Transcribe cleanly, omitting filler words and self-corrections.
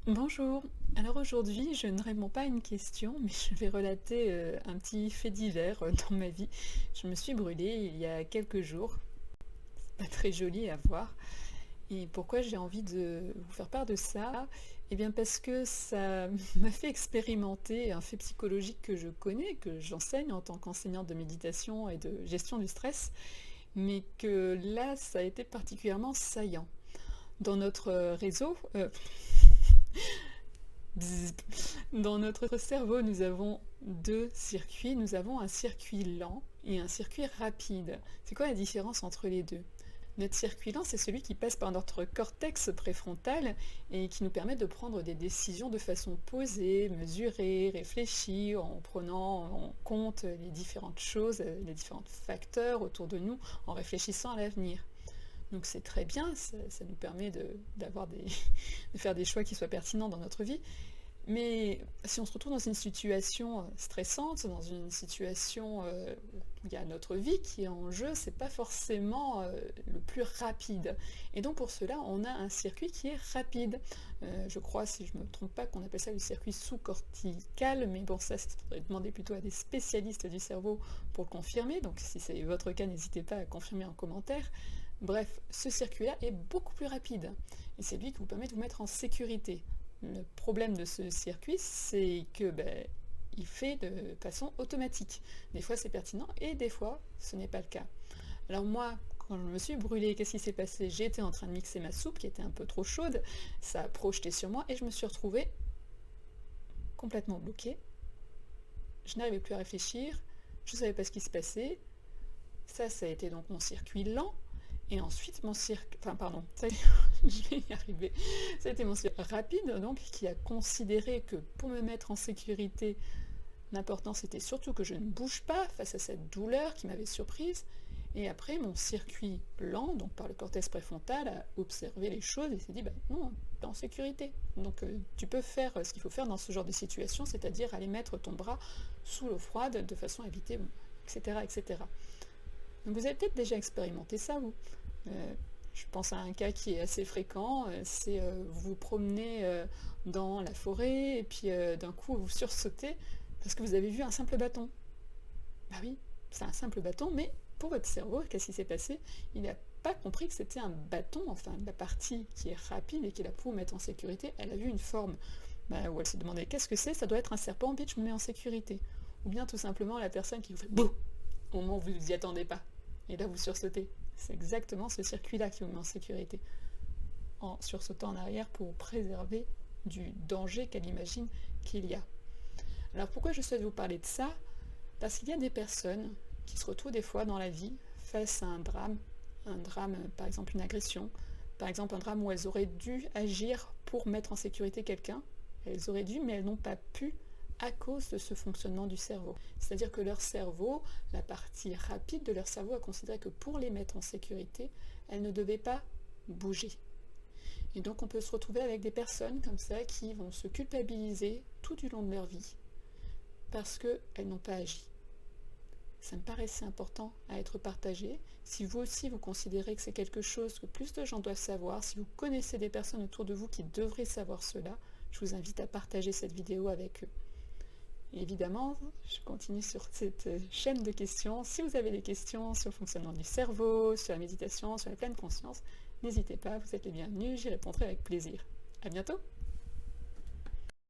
Bonjour. Alors aujourd'hui, je ne réponds pas à une question, mais je vais relater un petit fait divers dans ma vie. Je me suis brûlée il y a quelques jours. Pas très joli à voir. Et pourquoi j'ai envie de vous faire part de ça? Eh bien parce que ça m'a fait expérimenter un fait psychologique que je connais, que j'enseigne en tant qu'enseignante de méditation et de gestion du stress, mais que là, ça a été particulièrement saillant. Dans notre réseau, Bzzz. Dans notre cerveau, nous avons deux circuits. Nous avons un circuit lent et un circuit rapide. C'est quoi la différence entre les deux? Notre circuit lent, c'est celui qui passe par notre cortex préfrontal et qui nous permet de prendre des décisions de façon posée, mesurée, réfléchie, en prenant en compte les différentes choses, les différents facteurs autour de nous, en réfléchissant à l'avenir. Donc c'est très bien, ça nous permet de faire des choix qui soient pertinents dans notre vie. Mais si on se retrouve dans une situation stressante, dans une situation où il y a notre vie qui est en jeu, c'est pas forcément le plus rapide. Et donc pour cela, on a un circuit qui est rapide. Je crois, si je ne me trompe pas, qu'on appelle ça le circuit sous-cortical, mais bon, ça faudrait demander plutôt à des spécialistes du cerveau pour le confirmer. Donc si c'est votre cas, n'hésitez pas à confirmer en commentaire. Bref, ce circuit-là est beaucoup plus rapide. Et c'est lui qui vous permet de vous mettre en sécurité. Le problème de ce circuit, c'est que il fait de façon automatique. Des fois c'est pertinent et des fois ce n'est pas le cas. Alors moi, quand je me suis brûlée, qu'est-ce qui s'est passé? J'étais en train de mixer ma soupe qui était un peu trop chaude, ça a projeté sur moi et je me suis retrouvée complètement bloquée. Je n'arrivais plus à réfléchir, je ne savais pas ce qui se passait. Ça a été donc mon circuit lent. Et ensuite, mon circuit... Enfin, pardon, je vais y arriver. Ça a été mon circuit rapide, donc, qui a considéré que pour me mettre en sécurité, l'important c'était surtout que je ne bouge pas face à cette douleur qui m'avait surprise. Et après, mon circuit lent, donc par le cortex préfrontal, a observé les choses et s'est dit, non, t'es en sécurité. Donc tu peux faire ce qu'il faut faire dans ce genre de situation, c'est-à-dire aller mettre ton bras sous l'eau froide de façon à éviter, etc., etc. Donc vous avez peut-être déjà expérimenté ça, vous. Je pense à un cas qui est assez fréquent, c'est vous vous promenez dans la forêt et puis d'un coup vous sursautez parce que vous avez vu un simple bâton. Bah oui, c'est un simple bâton, mais pour votre cerveau, qu'est-ce qui s'est passé? Il n'a pas compris que c'était un bâton, enfin la partie qui est rapide et qui est là pour vous mettre en sécurité, elle a vu une forme où elle s'est demandé qu'est-ce que c'est, ça doit être un serpent, vite je me mets en sécurité. Ou bien tout simplement la personne qui vous fait bouh au moment où vous vous y attendez pas. Et là, vous sursautez. C'est exactement ce circuit-là qui vous met en sécurité. En sursautant en arrière pour vous préserver du danger qu'elle imagine qu'il y a. Alors pourquoi je souhaite vous parler de ça? Parce qu'il y a des personnes qui se retrouvent des fois dans la vie face à un drame par exemple une agression, par exemple un drame où elles auraient dû agir pour mettre en sécurité quelqu'un. Elles auraient dû, mais elles n'ont pas pu à cause de ce fonctionnement du cerveau. C'est-à-dire que leur cerveau, la partie rapide de leur cerveau a considéré que pour les mettre en sécurité, elles ne devaient pas bouger. Et donc on peut se retrouver avec des personnes comme ça qui vont se culpabiliser tout du long de leur vie parce qu'elles n'ont pas agi. Ça me paraissait important à être partagé. Si vous aussi vous considérez que c'est quelque chose que plus de gens doivent savoir, si vous connaissez des personnes autour de vous qui devraient savoir cela, je vous invite à partager cette vidéo avec eux. Et évidemment, je continue sur cette chaîne de questions. Si vous avez des questions sur le fonctionnement du cerveau, sur la méditation, sur la pleine conscience, n'hésitez pas, vous êtes les bienvenus, j'y répondrai avec plaisir. À bientôt!